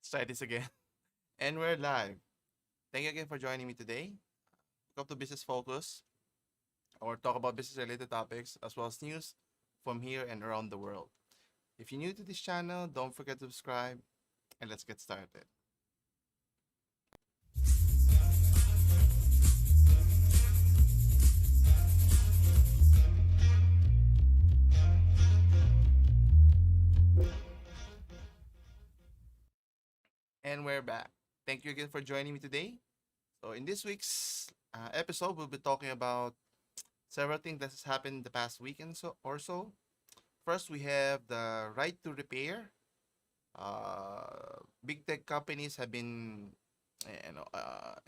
Let's try this again. And we're live. Thank you again for joining me today. Welcome to Business Focus, or talk about business related topics as well as news from here and around the world. If you're new to this channel, don't forget to subscribe and let's get started. And we're back. Thank you again for joining me today. So, in this week's episode, we'll be talking about several things that has happened in the past week and so. First, we have the right to repair. Big tech companies have been,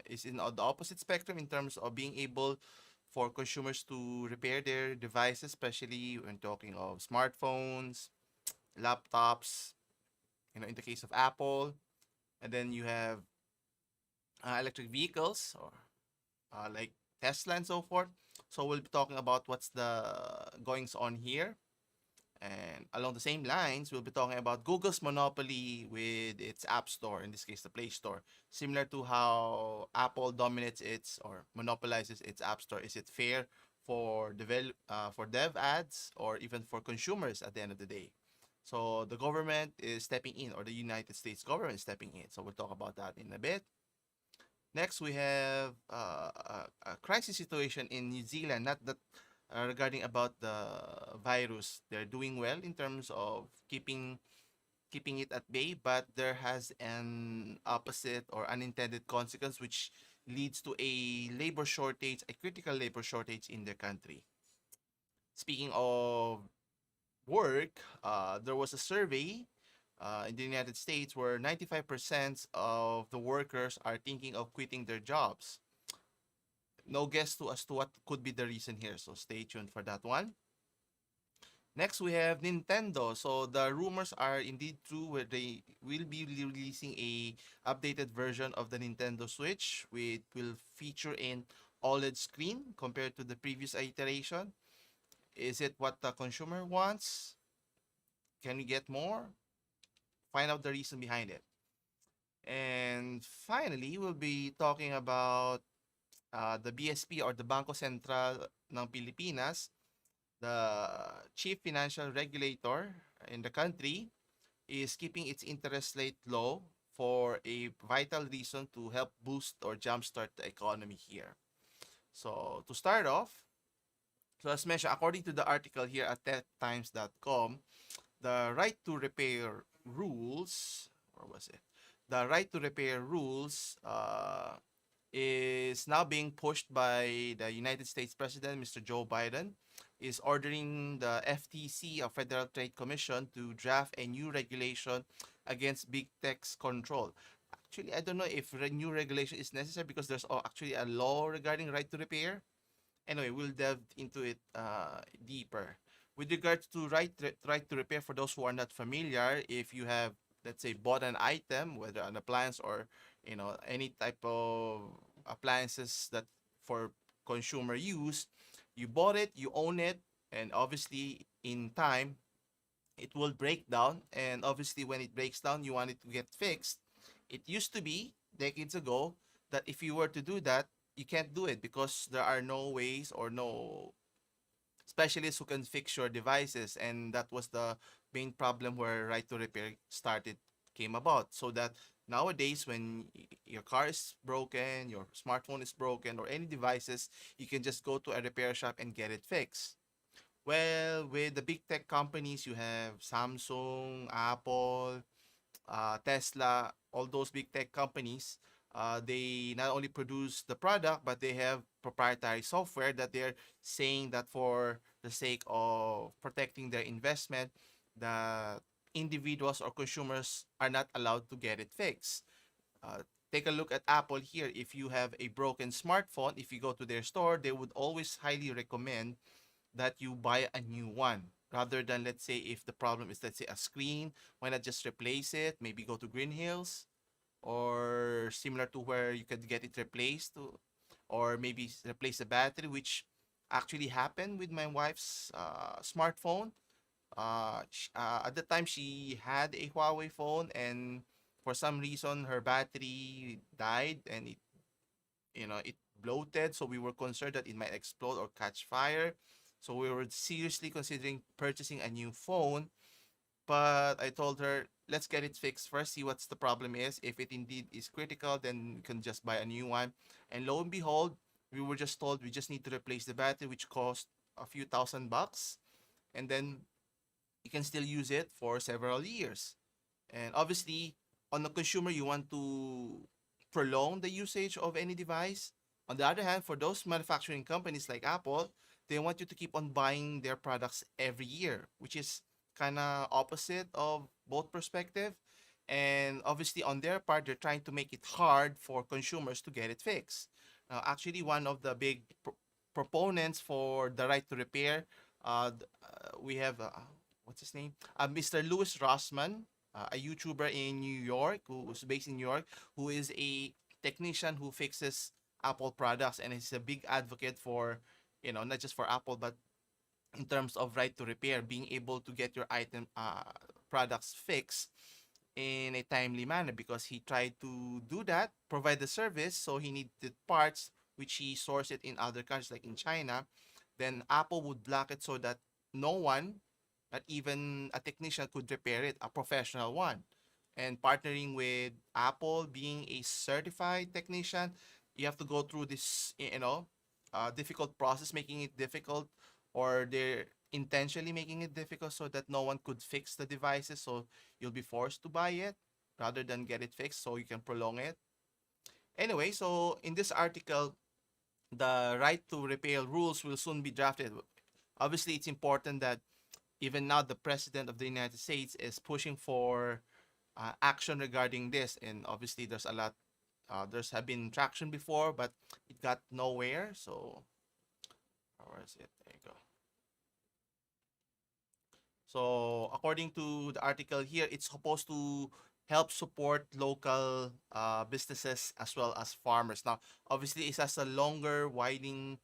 is in the opposite spectrum in terms of being able for consumers to repair their devices, especially when talking of smartphones, laptops. In the case of Apple, and then you have electric vehicles or like Tesla and so forth. So we'll be talking about what's the goings on here. And along the same lines, we'll be talking about Google's monopoly with its App Store, in this case, the Play Store. Similar to how Apple dominates its or monopolizes its App Store. Is it fair for dev ads or even for consumers at the end of the day? So the government is stepping in, or the United States government is stepping in. So we'll talk about that in a bit. Next, we have a crisis situation in New Zealand. Not that regarding about the virus, they're doing well in terms of keeping it at bay, but there has an opposite or unintended consequence, which leads to a labor shortage, a critical labor shortage in the country. Speaking of work, there was a survey in the United States where 95% of the workers are thinking of quitting their jobs. No guess as to what could be the reason here, so stay tuned for that one. Next, we have Nintendo. So the rumors are indeed true, where they will be releasing a updated version of the Nintendo Switch, which will feature an OLED screen compared to the previous iteration. Is it what the consumer wants? Can we get more? Find out the reason behind it. And finally, we'll be talking about the BSP, or the Bangko Sentral ng Pilipinas, the chief financial regulator in the country, is keeping its interest rate low for a vital reason to help boost or jumpstart the economy here. So to start off, so as mentioned, according to the article here at techtimes.com, the right to repair rules, or was it? The right to repair rules is now being pushed by the United States President, Mr. Joe Biden, is ordering the FTC, or Federal Trade Commission, to draft a new regulation against big tech's control. Actually, I don't know if a new regulation is necessary because there's actually a law regarding right to repair. Anyway, we'll delve into it deeper. With regards to right to repair, for those who are not familiar, if you have, let's say, bought an item, whether an appliance or any type of appliances that for consumer use, you bought it, you own it, and obviously in time it will break down. And obviously when it breaks down, you want it to get fixed. It used to be decades ago that if you were to do that, you can't do it because there are no ways or no specialists who can fix your devices. And that was the main problem where right to repair started came about. So that nowadays, when your car is broken, your smartphone is broken, or any devices, you can just go to a repair shop and get it fixed. Well, with the big tech companies, you have Samsung, Apple, Tesla, all those big tech companies. They not only produce the product, but they have proprietary software that they're saying that for the sake of protecting their investment, the individuals or consumers are not allowed to get it fixed. Take a look at Apple here. If you have a broken smartphone, if you go to their store, they would always highly recommend that you buy a new one, rather than, let's say, if the problem is, let's say, a screen, why not just replace it? Maybe go to Green Hills, or similar to where you could get it replaced, or maybe replace the battery, which actually happened with my wife's smartphone. At the time, she had a Huawei phone, and for some reason her battery died and it bloated, so we were concerned that it might explode or catch fire. So we were seriously considering purchasing a new phone, but I told her, let's get it fixed first, see what's the problem is. If it indeed is critical, then we can just buy a new one. And lo and behold, we were just told we just need to replace the battery, which cost a few $1,000, and then you can still use it for several years. And obviously, on the consumer, you want to prolong the usage of any device. On the other hand, for those manufacturing companies like Apple, they want you to keep on buying their products every year, which is kind of opposite of both perspective. And obviously, on their part, they're trying to make it hard for consumers to get it fixed. Now, actually, one of the big proponents for the right to repair, we have what's his name? Mr. Louis Rossman, a YouTuber in New York who's based in New York, who is a technician who fixes Apple products, and he's a big advocate for, not just for Apple, but in terms of right to repair, being able to get your item products fixed in a timely manner, because he tried to do that, provide the service, so he needed parts which he sourced it in other countries like in China. Then Apple would block it so that no one, not even a technician, could repair it, a professional one. And partnering with Apple, being a certified technician, you have to go through this, difficult process, making it difficult, or they're intentionally making it difficult so that no one could fix the devices. So you'll be forced to buy it rather than get it fixed so you can prolong it. Anyway, so in this article, the right to repair rules will soon be drafted. Obviously, it's important that even now the president of the United States is pushing for action regarding this, and obviously there's a lot. There's have been traction before, but it got nowhere. So where is it? There you go. So according to the article here, it's supposed to help support local businesses as well as farmers. Now, obviously, it has a longer, widening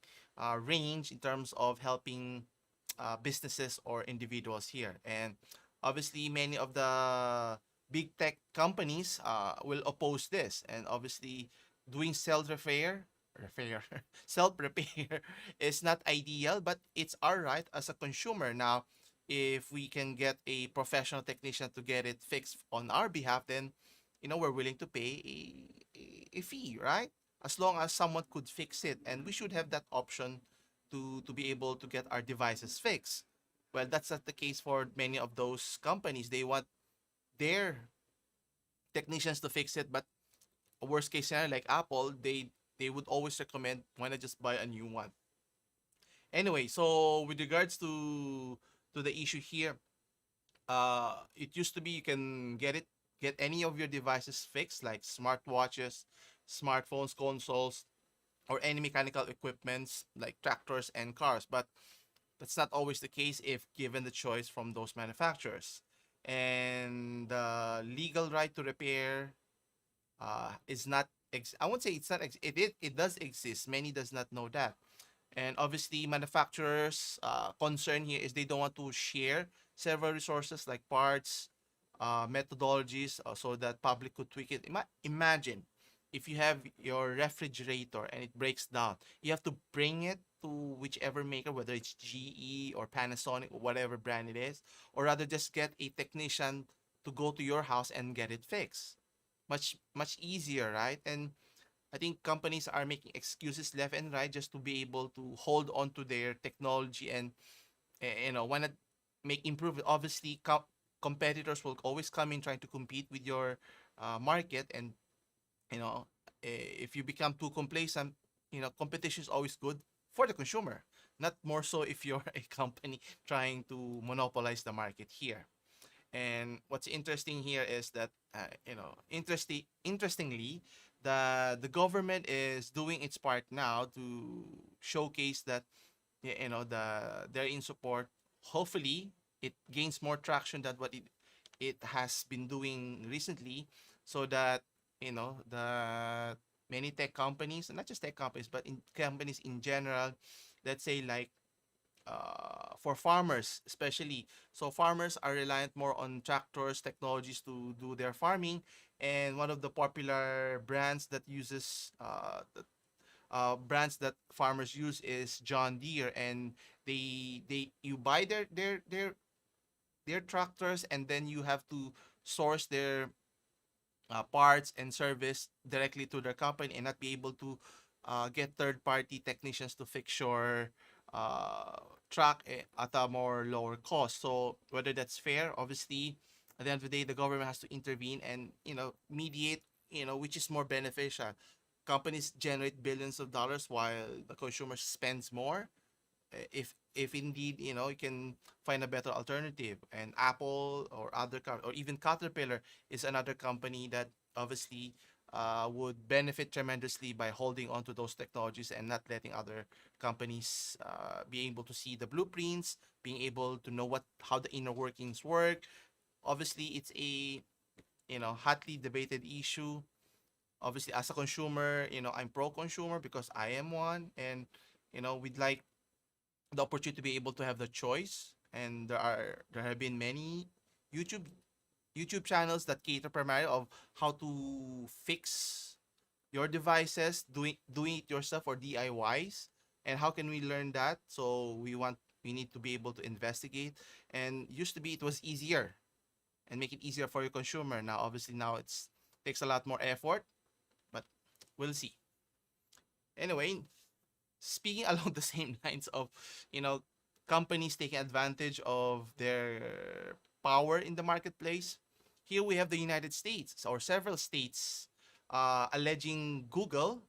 range in terms of helping businesses or individuals here. And obviously, many of the big tech companies will oppose this. And obviously, doing repair, self repair is not ideal, but it's our right as a consumer. Now, if we can get a professional technician to get it fixed on our behalf, then we're willing to pay a fee, right? As long as someone could fix it, and we should have that option to be able to get our devices fixed. Well, that's not the case for many of those companies. They want their technicians to fix it, but a worst case scenario like Apple, they would always recommend, why not just buy a new one. Anyway, so with regards to the issue here, it used to be you can get any of your devices fixed, like smartwatches, smartphones, consoles, or any mechanical equipments like tractors and cars. But that's not always the case if given the choice from those manufacturers. And the legal right to repair is not. I won't say it's not. It does exist. Many does not know that. And obviously, manufacturers' concern here is they don't want to share several resources like parts, methodologies, so that public could tweak it. Imagine if you have your refrigerator and it breaks down, you have to bring it to whichever maker, whether it's GE or Panasonic or whatever brand it is, or rather just get a technician to go to your house and get it fixed. Much easier, right? And I think companies are making excuses left and right just to be able to hold on to their technology and want to make improvement. Obviously, competitors will always come in trying to compete with your market, and you know if you become too complacent, competition is always good for the consumer. Not more so if you're a company trying to monopolize the market here. And what's interesting here is that interestingly, the government is doing its part now to showcase that they're in support. Hopefully, it gains more traction than what it has been doing recently, so that the many tech companies, and not just tech companies, but in companies in general, let's say like for farmers especially. So farmers are reliant more on tractors, technologies to do their farming, and one of the popular brands that uses brands that farmers use is John Deere, and they you buy their tractors, and then you have to source their parts and service directly to their company and not be able to get third party technicians to fix your uh, truck at a more lower cost. So whether that's fair, obviously, at the end of the day, the government has to intervene and mediate. Which is more beneficial. Companies generate billions of dollars while the consumer spends more. If indeed you can find a better alternative, and Apple or or even Caterpillar is another company that obviously would benefit tremendously by holding on to those technologies and not letting other companies be able to see the blueprints, being able to know how the inner workings work. Obviously, it's a hotly debated issue. Obviously, as a consumer, I'm pro consumer because I am one, and we'd like the opportunity to be able to have the choice. And there have been many youtube youtube channels that cater primarily of how to fix your devices, doing it yourself or DIYs. And how can we learn that? So we need to be able to investigate. And used to be it was easier and make it easier for your consumer. Now obviously now it's takes a lot more effort, but we'll see. Anyway, speaking along the same lines of you know companies taking advantage of their power in the marketplace, here we have the United States or several states alleging Google,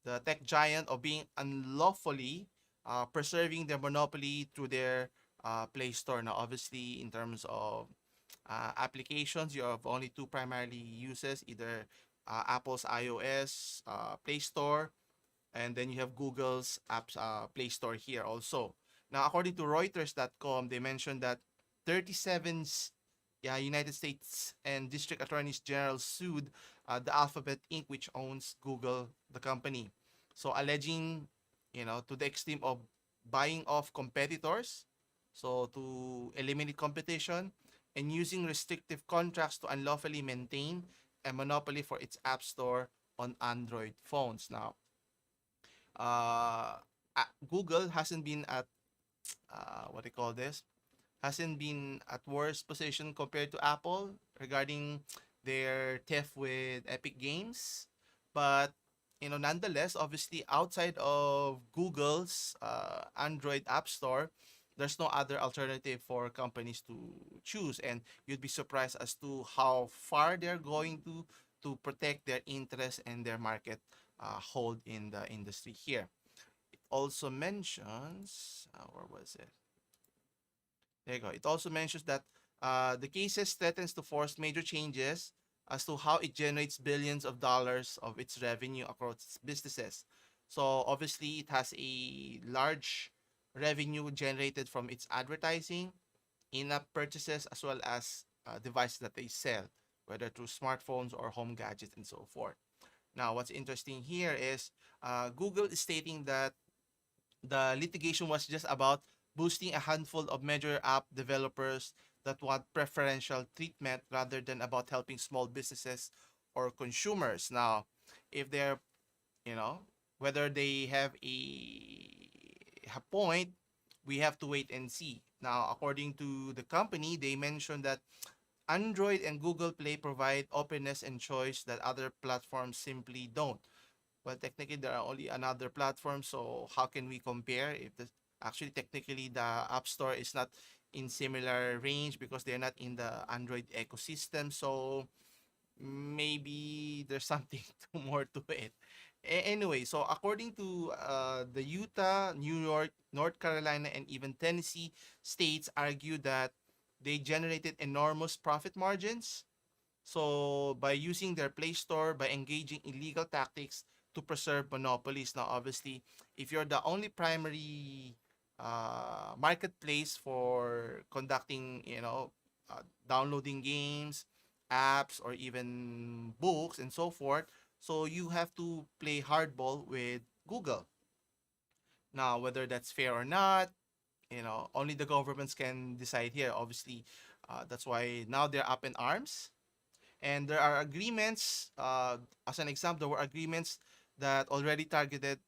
the tech giant, of being unlawfully preserving their monopoly through their Play Store. Now obviously in terms of applications, you have only two primarily uses, either Apple's iOS Play Store, and then you have Google's apps Play Store here also. Now, according to Reuters.com, they mentioned that 37 United States and District Attorneys General sued the Alphabet Inc., which owns Google, the company. So, alleging, to the extreme of buying off competitors, so to eliminate competition, and using restrictive contracts to unlawfully maintain a monopoly for its App Store on Android phones. Now, uh, Google hasn't been at what do you call this? Hasn't been at worse position compared to Apple regarding their theft with Epic Games, but nonetheless, obviously outside of Google's Android App Store, there's no other alternative for companies to choose, and you'd be surprised as to how far they're going to protect their interest and their market hold in the industry here. It also mentions, where was it? There you go. It also mentions that the cases threatens to force major changes as to how it generates billions of dollars of its revenue across its businesses. So obviously, it has a large revenue generated from its advertising, in-app purchases, as well as devices that they sell, whether through smartphones or home gadgets and so forth. Now, what's interesting here is Google is stating that the litigation was just about boosting a handful of major app developers that want preferential treatment rather than about helping small businesses or consumers. Now, if they're, you know, whether they have a point, we have to wait and see. Now, according to the company, they mentioned that Android and Google Play provide openness and choice that other platforms simply don't. Well, technically, there are only another platform, so how can we compare if the actually technically the App Store is not in similar range because they're not in the Android ecosystem. So maybe there's something more to it. Anyway, so according to the Utah, New York, North Carolina, and even Tennessee states argue that they generated enormous profit margins, so by using their Play Store, by engaging illegal tactics to preserve monopolies. Now, obviously, if you're the only primary marketplace for conducting, downloading games, apps, or even books and so forth, so you have to play hardball with Google. Now, whether that's fair or not, only the governments can decide here. Obviously, that's why now they're up in arms, And there are agreements, as an example, there were agreements that already targeted,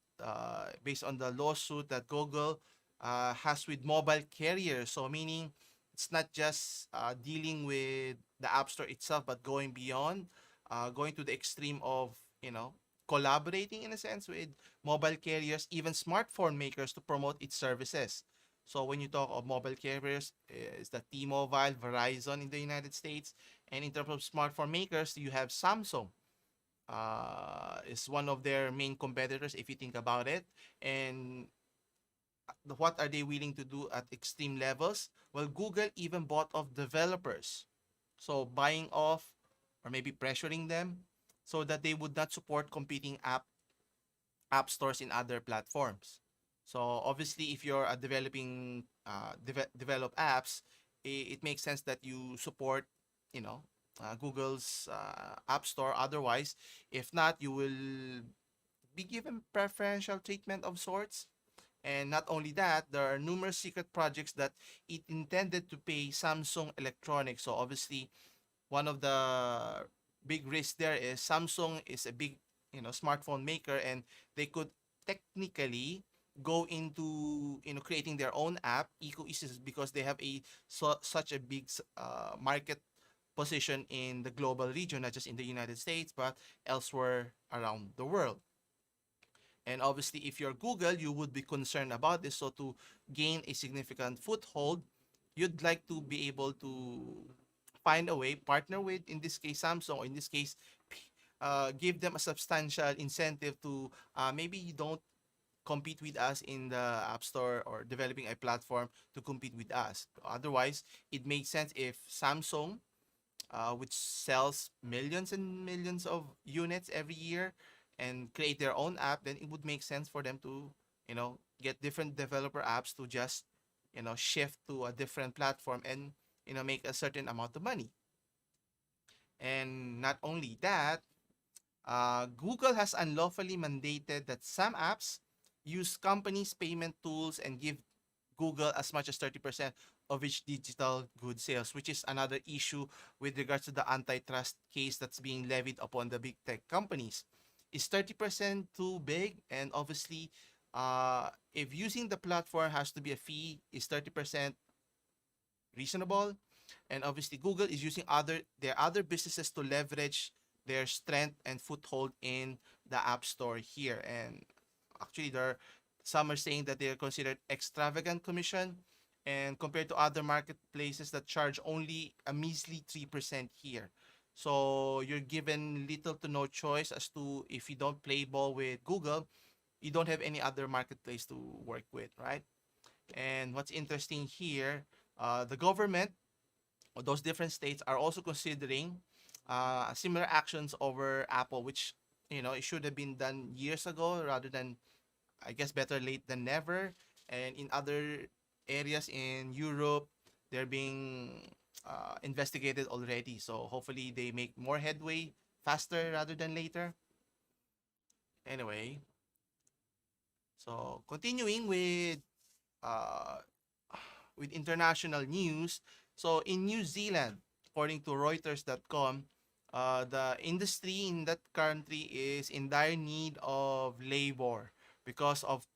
based on the lawsuit that Google has with mobile carriers. So, meaning it's not just dealing with the App Store itself, but going beyond, going to the extreme of, you know, collaborating in a sense with mobile carriers, even smartphone makers to promote its services. So when you talk of mobile carriers, is the T-Mobile, Verizon in the United States, and in terms of smartphone makers, you have Samsung. Is one of their main competitors if you think about it. And what are they willing to do at extreme levels? Well, Google even bought off developers. So buying off or maybe pressuring them so that they would not support competing app stores in other platforms. So obviously, if you're developing develop apps, it makes sense that you support, you know, Google's App Store. Otherwise, if not, you will be given preferential treatment of sorts. And not only that, there are numerous secret projects that it intended to pay Samsung Electronics. So obviously, one of the big risks there is Samsung is a big, you know, smartphone maker, and they could technically go into, you know, creating their own app ecosystem because they have such a big market position in the global region, not just in the United States but elsewhere around the world. And obviously, if you're Google, you would be concerned about this. So to gain a significant foothold, you'd like to be able to find a way, partner with, in this case, Samsung, or in this case, give them a substantial incentive to, maybe you don't compete with us in the App Store or developing a platform to compete with us. Otherwise, it makes sense if Samsung, which sells millions and millions of units every year, and create their own app, then it would make sense for them to, you know, get different developer apps to just, you know, shift to a different platform and, you know, make a certain amount of money. And not only that, Google has unlawfully mandated that some apps use companies' payment tools and give Google as much as 30% of each digital good sales, which is another issue with regards to the antitrust case that's being levied upon the big tech companies. Is 30% too big? And obviously, if using the platform has to be a fee, is 30% reasonable? And obviously, Google is using their other businesses to leverage their strength and foothold in the App Store here. And actually, some are saying that they are considered extravagant commission, and compared to other marketplaces that charge only a measly 3% here. So you're given little to no choice as to, if you don't play ball with Google, you don't have any other marketplace to work with, right? And what's interesting here, the government or those different states are also considering similar actions over Apple, which, you know, it should have been done years ago rather than, I guess, better late than never. And in other areas in Europe, they're being investigated already. So hopefully they make more headway faster rather than later. Anyway, so continuing uh, with international news. So in New Zealand, according to Reuters.com, the industry in that country is in dire need of labor because of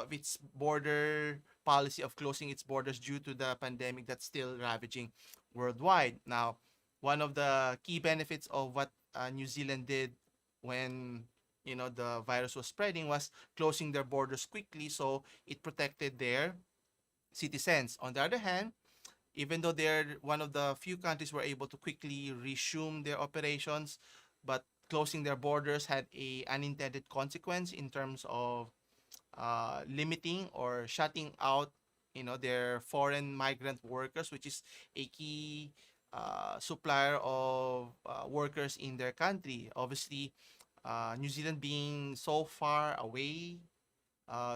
its border policy of closing its borders due to the pandemic that's still ravaging worldwide. Now, one of the key benefits of what New Zealand did when, you know, the virus was spreading was closing their borders quickly, so it protected their citizens. On the other hand, even though they're one of the few countries were able to quickly resume their operations, but closing their borders had a unintended consequence in terms of limiting or shutting out, you know, their foreign migrant workers, which is a key supplier of workers in their country. Obviously, New Zealand being so far away,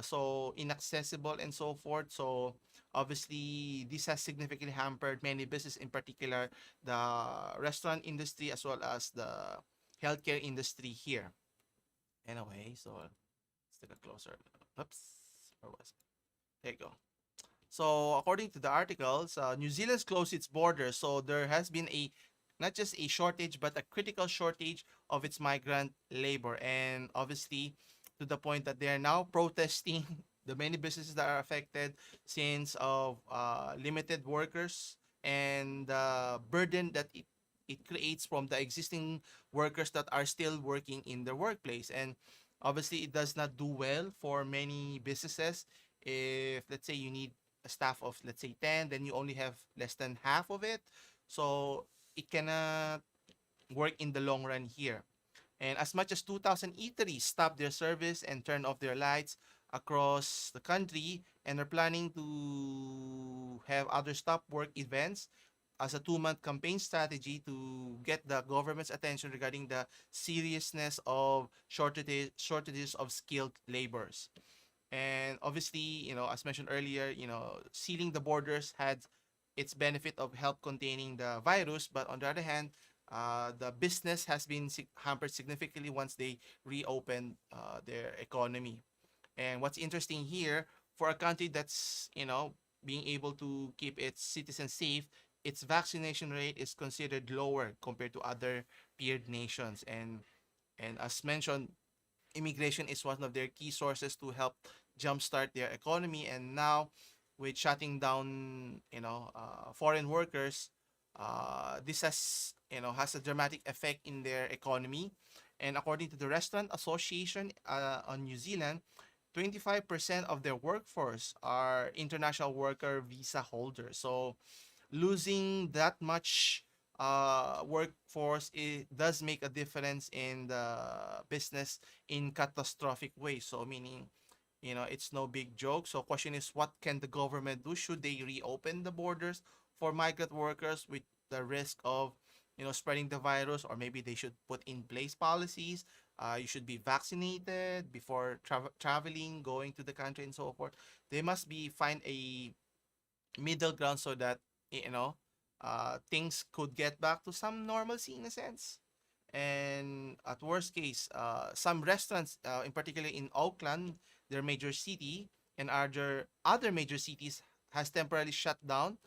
so inaccessible and so forth. So obviously, this has significantly hampered many businesses, in particular the restaurant industry as well as the healthcare industry here. Anyway, so let's take a closer. Oops, where was it? There you go. So according to the articles, New Zealand's closed its borders, so there has been a not just a shortage, but a critical shortage of its migrant labor. And obviously, to the point that they are now protesting the many businesses that are affected since of limited workers and the burden that it creates from the existing workers that are still working in their workplace. And obviously, it does not do well for many businesses if, let's say, you need a staff of, let's say, 10, then you only have less than half of it. So it cannot work in the long run here. And as much as 2,000 eateries stopped their service and turned off their lights across the country and are planning to have other stop work events as a 2-month campaign strategy to get the government's attention regarding the seriousness of shortages of skilled laborers. And obviously, as mentioned earlier, sealing the borders had its benefit of help containing the virus, but on the other hand, the business has been hampered significantly once they reopened their economy. And what's interesting here, for a country that's, being able to keep its citizens safe, its vaccination rate is considered lower compared to other peered nations. And as mentioned, immigration is one of their key sources to help jumpstart their economy. And now, with shutting down, foreign workers, this has a dramatic effect in their economy. And according to the Restaurant Association on New Zealand, 25% of their workforce are international worker visa holders. So losing that much workforce, it does make a difference in the business in catastrophic ways. So meaning, it's no big joke. So question is, what can the government do? Should they reopen the borders for migrant workers with the risk of, spreading the virus? Or maybe they should put in place policies. You should be vaccinated before traveling, going to the country, and so forth. They must be find a middle ground so that, things could get back to some normalcy in a sense. And at worst case, some restaurants, in particular in Auckland, their major city, and other major cities, has temporarily shut down.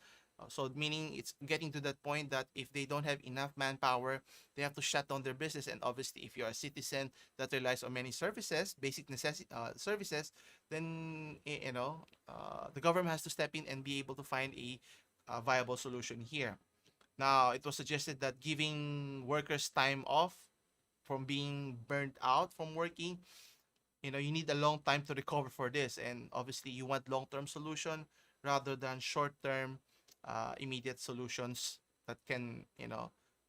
So meaning it's getting to that point that if they don't have enough manpower, they have to shut down their business. And obviously, if you're a citizen that relies on many services, basic necessity services, then the government has to step in and be able to find a viable solution here. Now, it was suggested that giving workers time off from being burnt out from working, you need a long time to recover for this. And obviously, you want long-term solution rather than short-term, immediate solutions that can,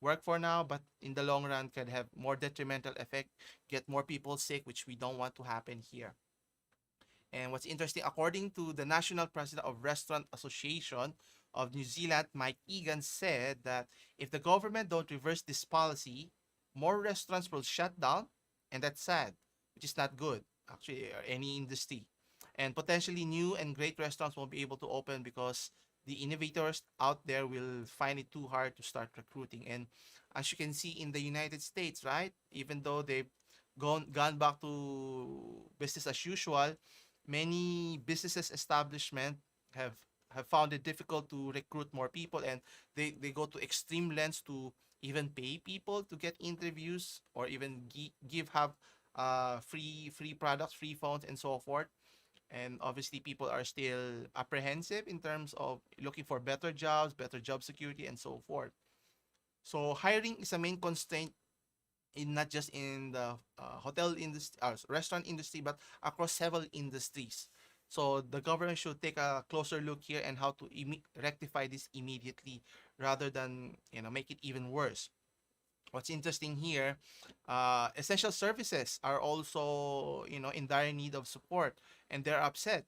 work for now, but in the long run can have more detrimental effect, get more people sick, which we don't want to happen here. And what's interesting, according to the National President of Restaurant Association of New Zealand, Mike Egan, said that if the government don't reverse this policy, more restaurants will shut down, and that's sad, which is not good, actually, or any industry. And potentially new and great restaurants won't be able to open because the innovators out there will find it too hard to start recruiting. And as you can see in the United States, right, even though they've gone back to business as usual, many businesses establishment have have found it difficult to recruit more people, and they go to extreme lengths to even pay people to get interviews, or even give have free products, free phones, and so forth. And obviously people are still apprehensive in terms of looking for better jobs, better job security, and so forth. So hiring is a main constraint in not just in the hotel industry, restaurant industry, but across several industries. So the government should take a closer look here and how to rectify this immediately rather than make it even worse. What's interesting here, essential services are also in dire need of support, and they're upset.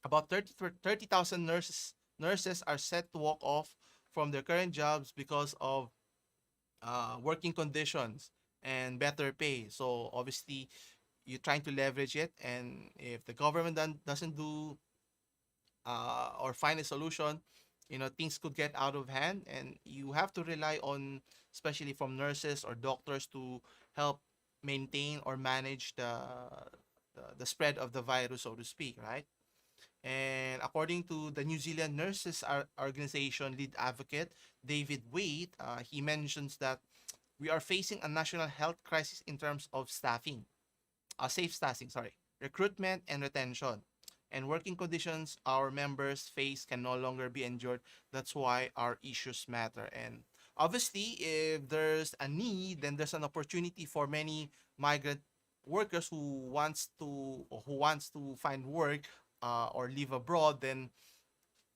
About 30,000 nurses are set to walk off from their current jobs because of working conditions and better pay. So obviously, you're trying to leverage it, and if the government doesn't do or find a solution, things could get out of hand, and you have to rely on, especially from nurses or doctors, to help maintain or manage the spread of the virus, so to speak, right? And according to the New Zealand Nurses Organization lead advocate, David Waite, he mentions that we are facing a national health crisis in terms of staffing, safe staffing, sorry, recruitment and retention. And working conditions our members face can no longer be endured. That's why our issues matter. And obviously, if there's a need, then there's an opportunity for many migrant workers who wants to find work or live abroad. Then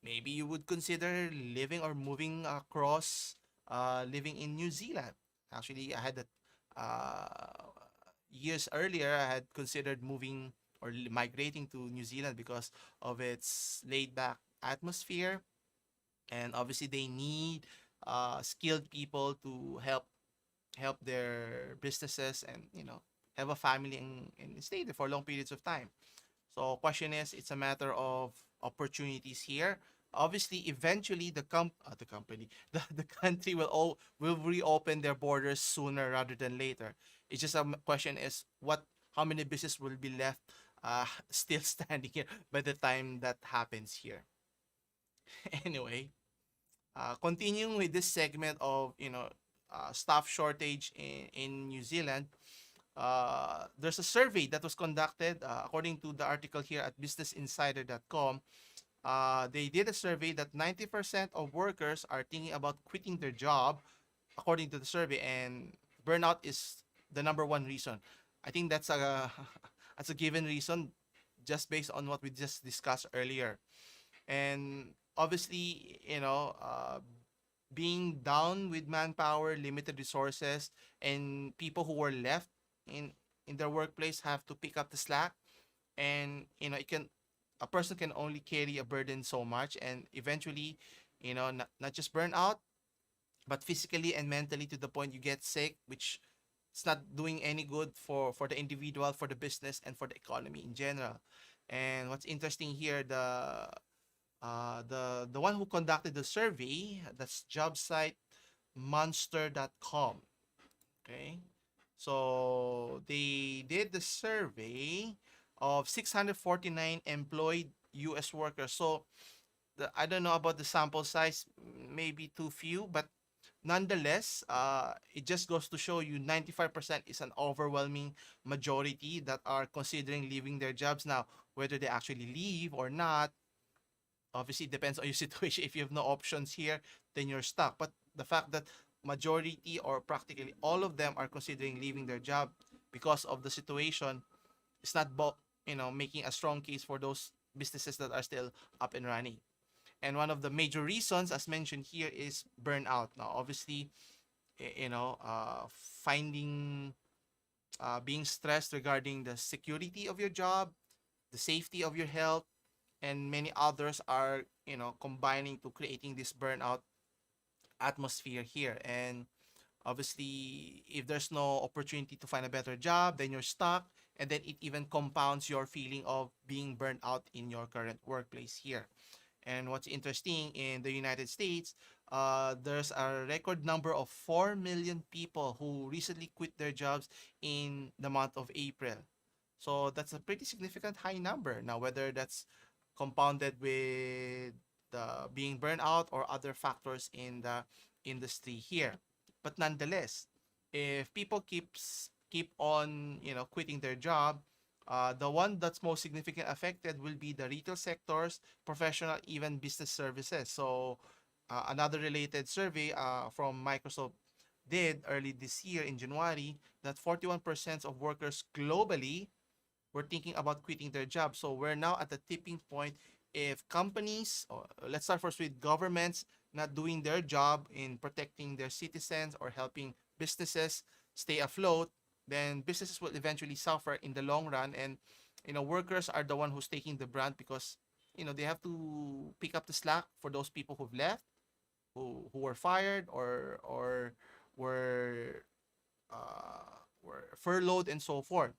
maybe you would consider living or moving across, living in New Zealand. Actually, I had that years earlier. I had considered moving or migrating to New Zealand because of its laid back atmosphere, and obviously they need skilled people to help their businesses, and have a family and stay there for long periods of time. So question is, it's a matter of opportunities here. Obviously, eventually the company the country will reopen their borders sooner rather than later. It's just question is what how many businesses will be left still standing here by the time that happens here. Anyway, continuing with this segment of staff shortage in New Zealand. There's a survey that was conducted, according to the article here at businessinsider.com. They did a survey that 90% of workers are thinking about quitting their job, according to the survey, and burnout is the number one reason. I think that's a that's a given reason, just based on what we just discussed earlier. And obviously, being down with manpower, limited resources, and people who were left in in their workplace have to pick up the slack. And it can a person can only carry a burden so much, and eventually, not just burn out, but physically and mentally, to the point you get sick, which it's not doing any good for the individual, for the business, and for the economy in general. And what's interesting here, the one who conducted the survey, that's job site monster.com. Okay, so they did the survey of 649 employed US workers. So I don't know about the sample size, maybe too few, but nonetheless, it just goes to show you 95% is an overwhelming majority that are considering leaving their jobs now. Whether they actually leave or not, obviously it depends on your situation. If you have no options here, then you're stuck. But the fact that majority or practically all of them are considering leaving their job because of the situation, it's not making a strong case for those businesses that are still up and running. And one of the major reasons, as mentioned here, is burnout. Now, obviously, finding being stressed regarding the security of your job, the safety of your health, and many others are combining to creating this burnout atmosphere here. And obviously, if there's no opportunity to find a better job, then you're stuck, and then it even compounds your feeling of being burnt out in your current workplace here. And what's interesting, in the United States, there's a record number of 4 million people who recently quit their jobs in the month of April. So that's a pretty significant high number. Now, whether that's compounded with the being burned out or other factors in the industry here. But nonetheless, if people keep on quitting their job, the one that's most significant affected will be the retail sectors, professional, even business services. So another related survey from Microsoft did early this year in January, that 41% of workers globally were thinking about quitting their job. So we're now at the tipping point. If companies, or let's start first with governments, not doing their job in protecting their citizens or helping businesses stay afloat, then businesses will eventually suffer in the long run. And workers are the one who's taking the brunt, because they have to pick up the slack for those people who've left, who were fired, or were were furloughed, and so forth.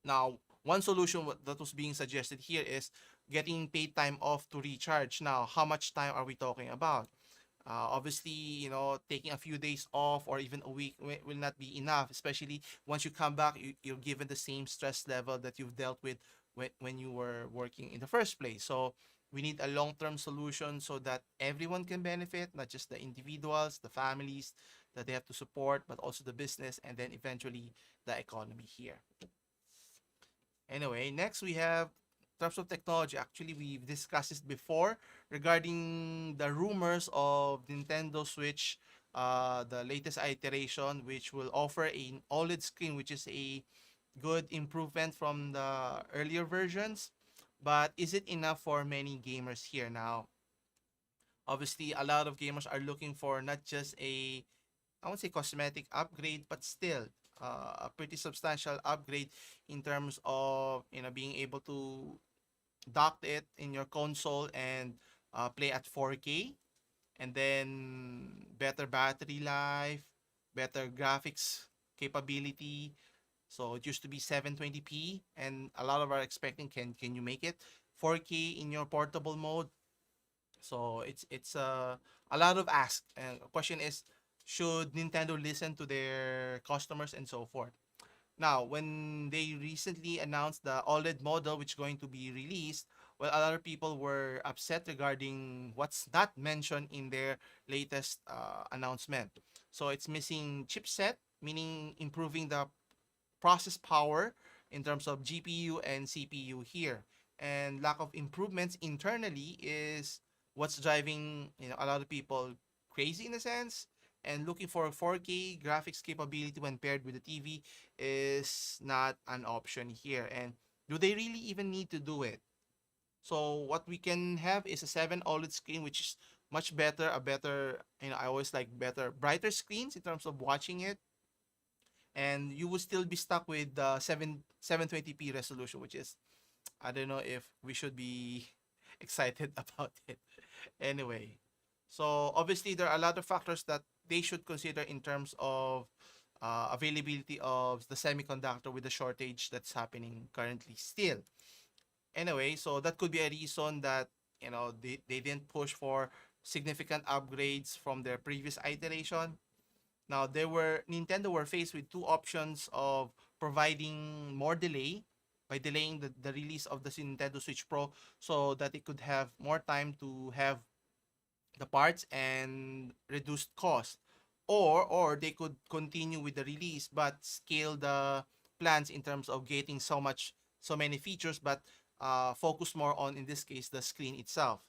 Now, one solution that was being suggested here is getting paid time off to recharge. Now, how much time are we talking about? Obviously, taking a few days off or even a week will not be enough, especially once you come back, you're given the same stress level that you've dealt with when you were working in the first place. So we need a long-term solution so that everyone can benefit, not just the individuals, the families that they have to support, but also the business and then eventually the economy here. Anyway, next we have in terms of technology. Actually, we've discussed this before regarding the rumors of Nintendo Switch, the latest iteration, which will offer an OLED screen, which is a good improvement from the earlier versions. But is it enough for many gamers here now? Obviously, a lot of gamers are looking for not just a, I won't say cosmetic upgrade, but still a pretty substantial upgrade in terms of being able to dock it in your console and play at 4K, and then better battery life, better graphics capability. So it used to be 720p, and a lot of are expecting, can you make it 4K in your portable mode? So it's a lot of ask, and the question is, should Nintendo listen to their customers and so forth? Now, when they recently announced the OLED model which is going to be released, well, a lot of people were upset regarding what's not mentioned in their latest announcement. So it's missing chipset, meaning improving the process power in terms of GPU and CPU here. And lack of improvements internally is what's driving a lot of people crazy in a sense, and looking for 4K graphics capability when paired with the TV is not an option here. And do they really even need to do it? So what we can have is a 7 OLED screen, which is much better, a better, I always like better, brighter screens in terms of watching it, and you will still be stuck with the 720p resolution, which is, I don't know if we should be excited about it. Anyway, so obviously there are a lot of factors that they should consider in terms of availability of the semiconductor with the shortage that's happening currently still. Anyway, so that could be a reason that they didn't push for significant upgrades from their previous iteration. Now, Nintendo were faced with two options of providing more delay by delaying the release of the Nintendo Switch Pro so that it could have more time to have the parts and reduced cost, or they could continue with the release but scale the plans in terms of getting so many features, but focus more on, in this case, the screen itself.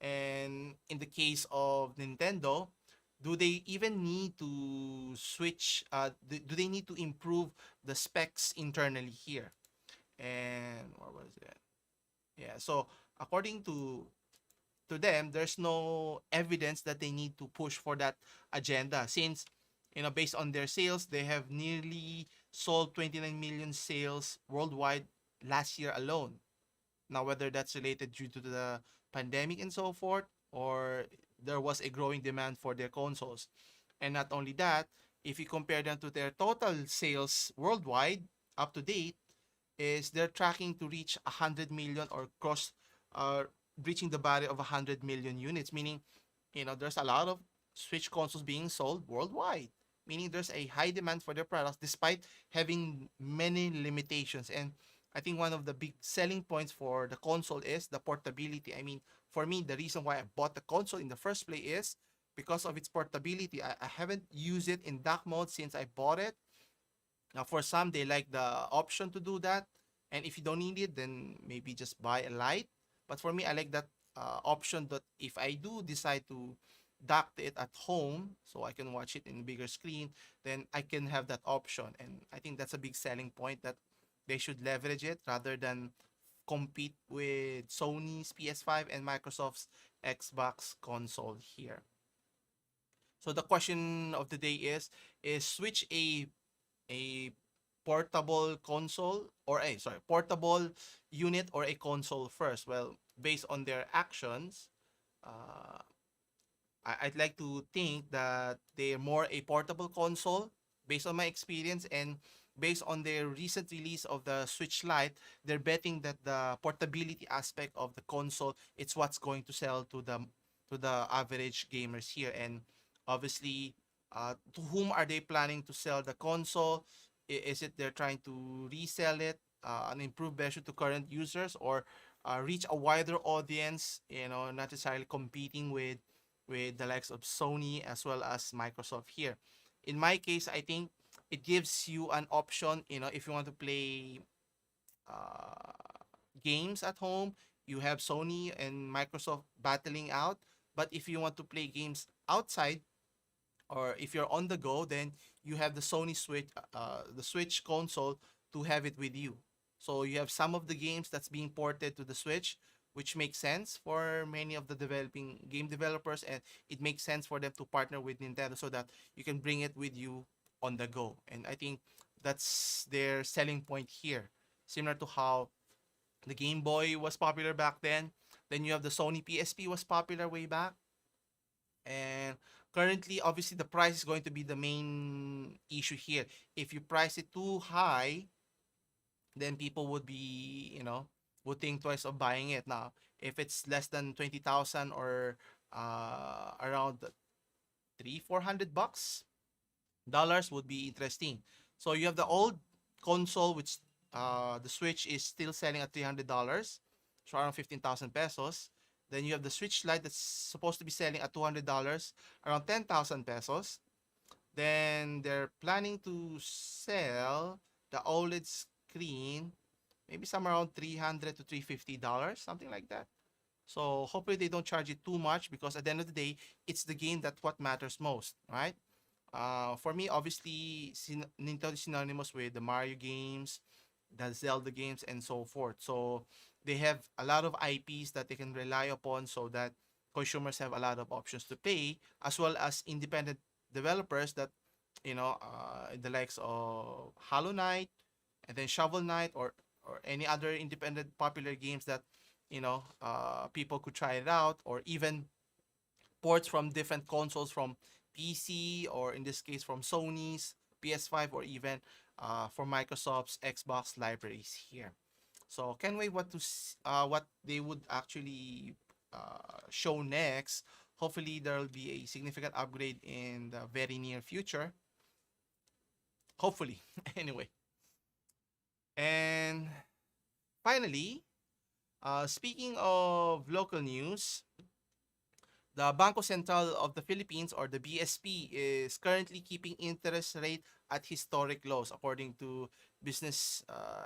And in the case of Nintendo, do they even need to switch, do they need to improve the specs internally here? And what was it? Yeah, so according to them, there's no evidence that they need to push for that agenda, since based on their sales, they have nearly sold 29 million sales worldwide last year alone. Now, whether that's related due to the pandemic and so forth, or there was a growing demand for their consoles. And not only that, if you compare them to their total sales worldwide up to date, is they're tracking to reach 100 million, or cross, uh, reaching the barrier of 100 million units, meaning there's a lot of Switch consoles being sold worldwide, meaning there's a high demand for their products despite having many limitations. And I think one of the big selling points for the console is the portability. I mean, for me, the reason why I bought the console in the first place is because of its portability. I haven't used it in dock mode since I bought it. Now, for some, they like the option to do that. And if you don't need it, then maybe just buy a light. But for me, I like that option, that if I do decide to dock it at home so I can watch it in a bigger screen, then I can have that option. And I think that's a big selling point, that they should leverage it rather than compete with Sony's PS5 and Microsoft's Xbox console here. So the question of the day is Switch a portable console, or a sorry portable unit, or a console first? Well, based on their actions, uh, I'd like to think that they're more a portable console based on my experience, and based on their recent release of the Switch Lite, they're betting that the portability aspect of the console, it's what's going to sell to the average gamers here. And obviously, to whom are they planning to sell the console? Is it they're trying to resell it an improved version to current users, or reach a wider audience, not necessarily competing with the likes of Sony as well as Microsoft here. In my case, I think it gives you an option, if you want to play uh, games at home, you have Sony and Microsoft battling out. But if you want to play games outside, or if you're on the go, then you have the Switch console to have it with you. So you have some of the games that's being ported to the Switch, which makes sense for many of the developing game developers, and it makes sense for them to partner with Nintendo so that you can bring it with you on the go. And I think that's their selling point here. Similar to how the Game Boy was popular back then you have the Sony PSP was popular way back, and currently, obviously, the price is going to be the main issue here. If you price it too high, then people would be, would think twice of buying it. Now, if it's less than 20,000, or around three, $400 dollars would be interesting. So you have the old console, which the Switch is still selling at $300, so around 15,000 pesos. Then you have the Switch Lite that's supposed to be selling at $200, around 10,000 pesos. Then they're planning to sell the OLED screen, maybe somewhere around $300 to $350, something like that. So hopefully they don't charge it too much, because at the end of the day, it's the game that what matters most, right? For me, obviously, Nintendo is synonymous with the Mario games, the Zelda games, and so forth. So they have a lot of IPs that they can rely upon, so that consumers have a lot of options to play, as well as independent developers that, the likes of Hollow Knight, and then Shovel Knight, or any other independent popular games that, people could try it out, or even ports from different consoles, from PC, or in this case from Sony's PS5, or even for Microsoft's Xbox libraries here. So can't wait what they would actually show next. Hopefully there will be a significant upgrade in the very near future. Hopefully, anyway. And finally, speaking of local news, the Bangko Sentral of the Philippines, or the BSP, is currently keeping interest rate at historic lows, according to Business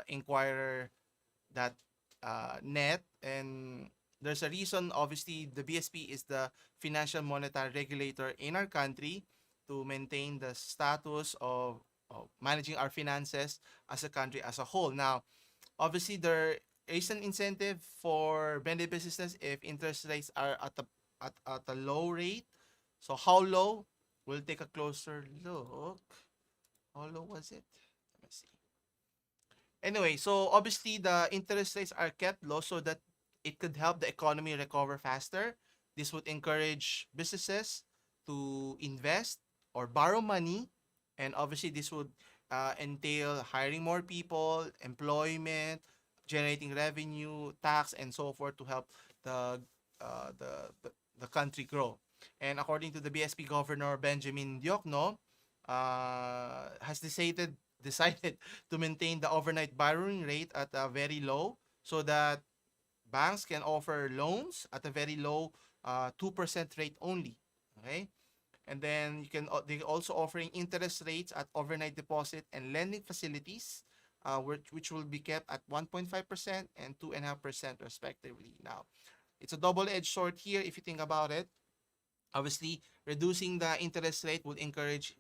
Inquirer that net. And there's a reason. Obviously, the BSP is the financial monetary regulator in our country, to maintain the status of managing our finances as a country as a whole. Now, obviously, there is an incentive for many businesses if interest rates are at a low rate. So how low? We'll take a closer look. How low was it? Let me see. Anyway, so obviously the interest rates are kept low so that it could help the economy recover faster. This would encourage businesses to invest or borrow money, and obviously this would entail hiring more people, employment, generating revenue, tax, and so forth, to help the uh, the, the the country grow. And according to the BSP Governor Benjamin Diokno, has decided to maintain the overnight borrowing rate at a very low, so that banks can offer loans at a very low 2% rate only. Okay? And then they also offering interest rates at overnight deposit and lending facilities, which will be kept at 1.5% and 2.5% respectively. Now, it's a double-edged sword here if you think about it. Obviously, reducing the interest rate would encourage,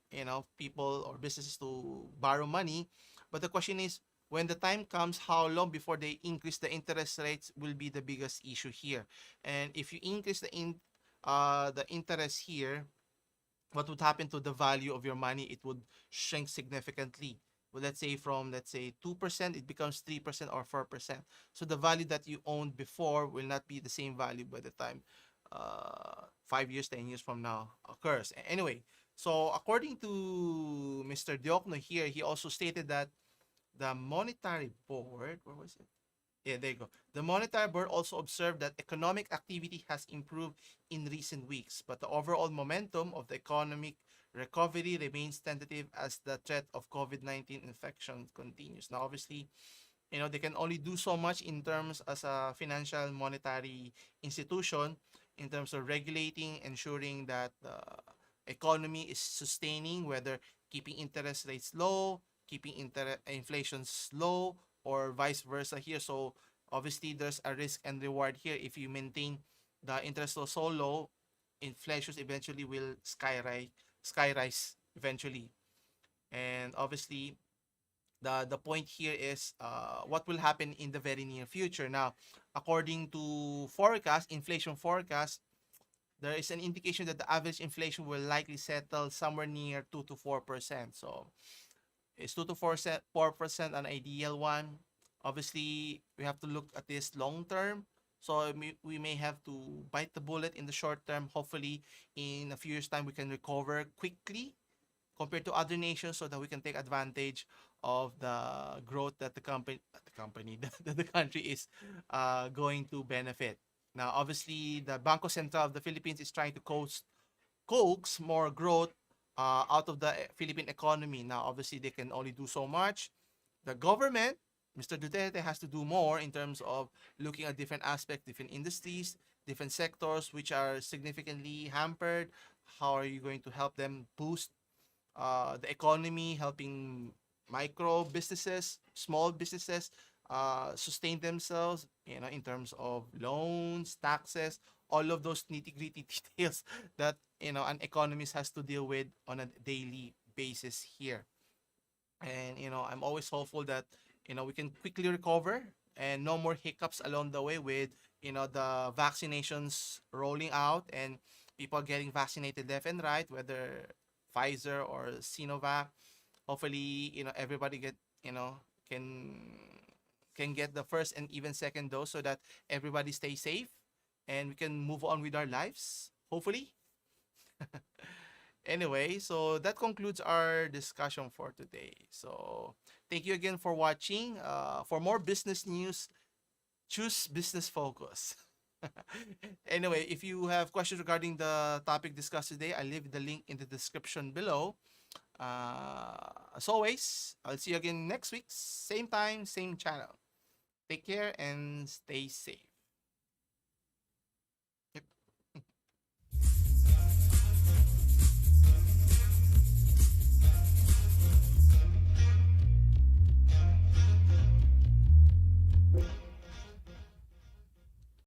people or businesses to borrow money. But the question is, when the time comes, how long before they increase the interest rates will be the biggest issue here. And if you increase the interest here, what would happen to the value of your money? It would shrink significantly. Well, let's say 2%, it becomes 3% or 4%. So the value that you owned before will not be the same value by the time 5 years, 10 years from now occurs. Anyway, so according to Mr. Diokno here, he also stated that the monetary board, where was it? Yeah, there you go. The monetary board also observed that economic activity has improved in recent weeks, but the overall momentum of the economic recovery remains tentative as the threat of COVID-19 infection continues. Now, obviously, They can only do so much in terms as a financial monetary institution in terms of regulating, ensuring that the economy is sustaining, whether keeping interest rates low, keeping inflation low, or vice versa here. So obviously there's a risk and reward here. If you maintain the interest low so low, inflation eventually will skyrise eventually. And obviously the point here is what will happen in the very near future. Now, according to forecast, inflation forecast, there is an indication that the average inflation will likely settle somewhere near 2 to 4%. So, is 2 to 4% an ideal one? Obviously, we have to look at this long term. So we may have to bite the bullet in the short term. Hopefully, in a few years' time, we can recover quickly compared to other nations so that we can take advantage of the growth that the company that the country is going to benefit. Now, obviously, the Bangko Sentral of the Philippines is trying to coax more growth out of the Philippine economy. Now, obviously, they can only do so much. The government, Mr. Duterte, has to do more in terms of looking at different aspects, different industries, different sectors which are significantly hampered. How are you going to help them boost the economy, helping micro businesses, small businesses sustain themselves, in terms of loans, taxes, all of those nitty gritty details that, an economist has to deal with on a daily basis here. And, I'm always hopeful that, we can quickly recover and no more hiccups along the way with, the vaccinations rolling out and people getting vaccinated left and right, whether Pfizer or Sinovac. Hopefully, everybody you know, can can get the first and even second dose so that everybody stays safe and we can move on with our lives. Hopefully. Anyway, so that concludes our discussion for today. So thank you again for watching. For more business news, choose business focus. Anyway, if you have questions regarding the topic discussed today, I'll leave the link in the description below. As always, I'll see you again next week, same time, same channel. Take care and stay safe.